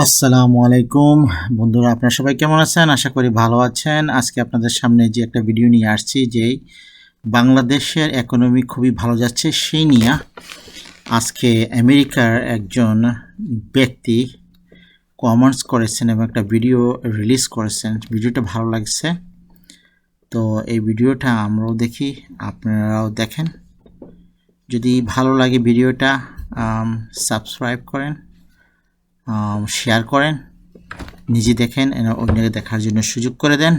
আসসালামু আলাইকুম বন্ধুরা, আপনারা সবাই কেমন আছেন? আশা করি ভালো আছেন। আজকে আপনাদের সামনে যে একটা ভিডিও নিয়ে আসছি যে বাংলাদেশের ইকোনমি খুবই ভালো যাচ্ছে সেই নিয়ে আজকে আমেরিকার একজন ব্যক্তি কমেন্টস করেছেন এবং একটা ভিডিও রিলিজ করেছেন। ভিডিওটা ভালো লাগছে, তো এই ভিডিওটা আমরাও দেখি, আপনারাও দেখেন। যদি ভালো লাগে ভিডিওটা সাবস্ক্রাইব করেন, শেয়ার করেন, নিজে দেখেন, অন্যকে দেখার জন্য সুযোগ করে দেন।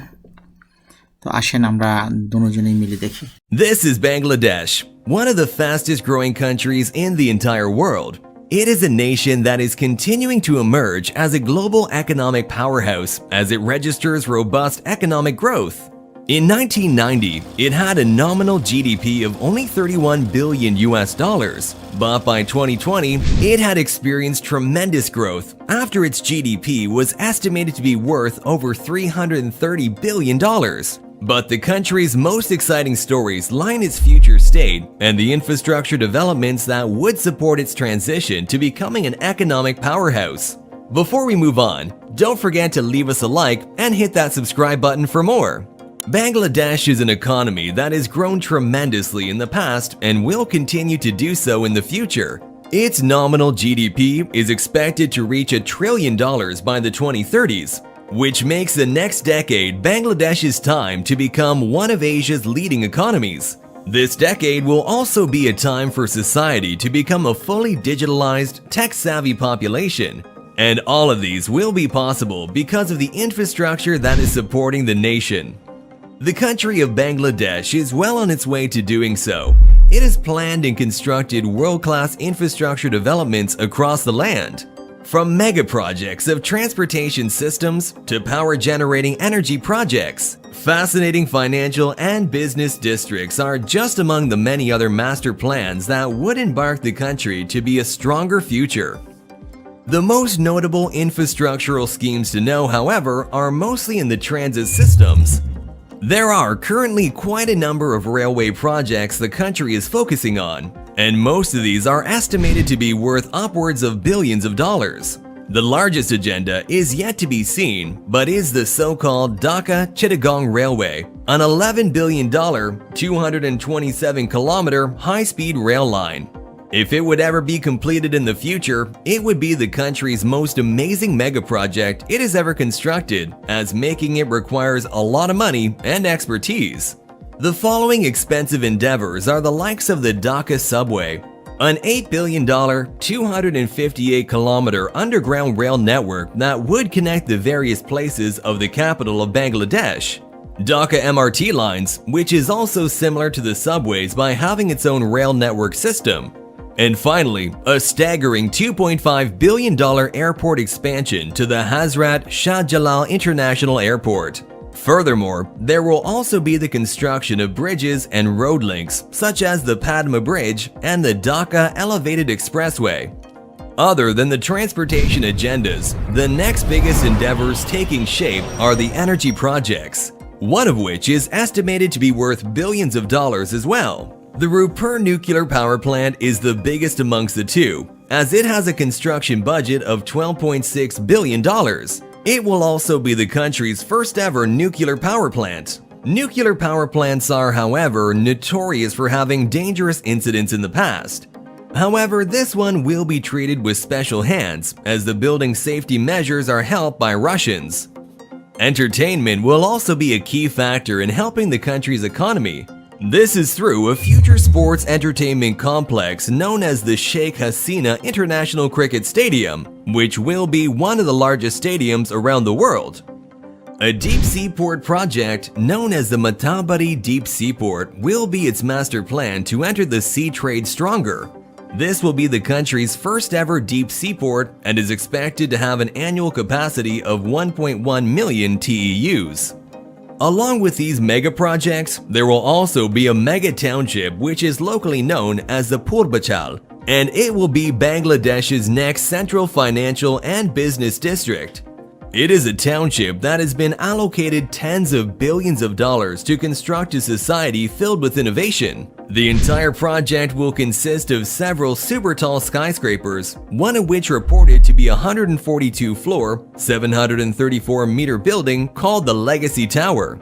তো আসেন আমরা দুজনেই মিলে দেখি। This is Bangladesh, one of the fastest growing countries in the entire world. It is a nation that is continuing to emerge as a global economic powerhouse as it registers robust economic growth. In 1990, it had a nominal GDP of only 31 billion US dollars, but by 2020, it had experienced tremendous growth after its GDP was estimated to be worth over $330 billion. But the country's most exciting stories lie in its future state and the infrastructure developments that would support its transition to becoming an economic powerhouse. Before we move on, don't forget to leave us a like and hit that subscribe button for more. Bangladesh is an economy that has grown tremendously in the past and will continue to do so in the future. Its nominal GDP is expected to reach $1 trillion by the 2030s, which makes the next decade Bangladesh's time to become one of Asia's leading economies. This decade will also be a time for society to become a fully digitalized, tech-savvy population. And all of these will be possible because of the infrastructure that is supporting the nation. The country of Bangladesh is well on its way to doing so. It has planned and constructed world-class infrastructure developments across the land. From mega projects of transportation systems to power-generating energy projects, fascinating financial and business districts are just among the many other master plans that would embark the country to be a stronger future. The most notable infrastructural schemes to know, however, are mostly in the transit systems. There are currently quite a number of railway projects the country is focusing on, and most of these are estimated to be worth upwards of billions of dollars. The largest agenda is yet to be seen, but is the so-called Dhaka-Chittagong Railway, an $11 billion, 227-kilometer high-speed rail line. If it would ever be completed in the future, it would be the country's most amazing mega project it has ever constructed, as making it requires a lot of money and expertise. The following expensive endeavors are the likes of the Dhaka subway, an $8 billion, 258-kilometer underground rail network that would connect the various places of the capital of Bangladesh. Dhaka MRT lines, which is also similar to the subways by having its own rail network system. And finally, a staggering $2.5 billion airport expansion to the Hazrat Shah Jalal International Airport. Furthermore, there will also be the construction of bridges and road links such as the Padma Bridge and the Dhaka Elevated Expressway. Other than the transportation agendas, the next biggest endeavors taking shape are the energy projects, one of which is estimated to be worth billions of dollars as well. The Rupur nuclear power plant is the biggest amongst the two, as it has a construction budget of $12.6 billion. It will also be the country's first ever nuclear power plant. Nuclear power plants are, however, notorious for having dangerous incidents in the past. However, this one will be treated with special hands, as the building safety measures are helped by Russians. Entertainment will also be a key factor in helping the country's economy. This is through a future sports entertainment complex known as the Sheikh Hasina International Cricket Stadium, which will be one of the largest stadiums around the world. A deep seaport project known as the Matabari Deep Seaport will be its master plan to enter the sea trade stronger. This will be the country's first ever deep seaport and is expected to have an annual capacity of 1.1 million TEUs. Along with these mega projects, there will also be a mega township which is locally known as the Purbachal, and it will be Bangladesh's next central financial and business district. It is a township that has been allocated tens of billions of dollars to construct a society filled with innovation. The entire project will consist of several super tall skyscrapers, one of which reported to be a 142-floor, 734-meter building called the Legacy Tower.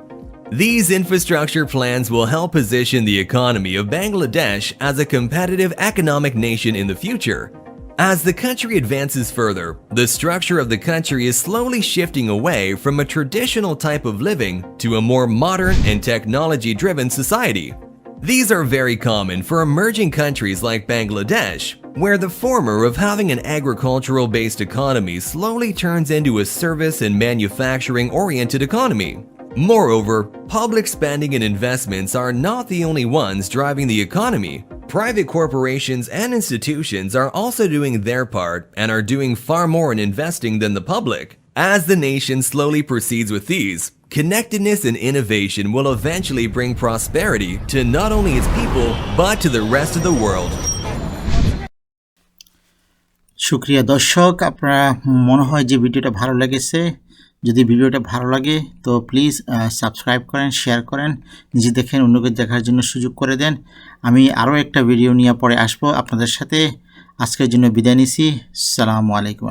These infrastructure plans will help position the economy of Bangladesh as a competitive economic nation in the future. As the country advances further, the structure of the country is slowly shifting away from a traditional type of living to a more modern and technology-driven society. These are very common for emerging countries like Bangladesh, where the former of having an agricultural-based economy slowly turns into a service and manufacturing-oriented economy. Moreover, public spending and investments are not the only ones driving the economy. Private corporations and institutions are also doing their part and are doing far more in investing than the public. As the nation slowly proceeds with these, connectedness and innovation will eventually bring prosperity to not only its people, but to the rest of the world. শুকরিয়া দর্শক, আপনারা মনে হয় যে ভিডিওটা ভালো লেগেছে। যদি ভিডিওটা ভালো লাগে তো প্লিজ সাবস্ক্রাইব করেন, শেয়ার করেন, নিজে দেখেন, অন্যকে দেখার জন্য সুযোগ করে দেন। আমি আরও একটা ভিডিও নিয়ে পরে আসবো আপনাদের সাথে। আজকের জন্য বিদায় নিছি। আসসালামু আলাইকুম।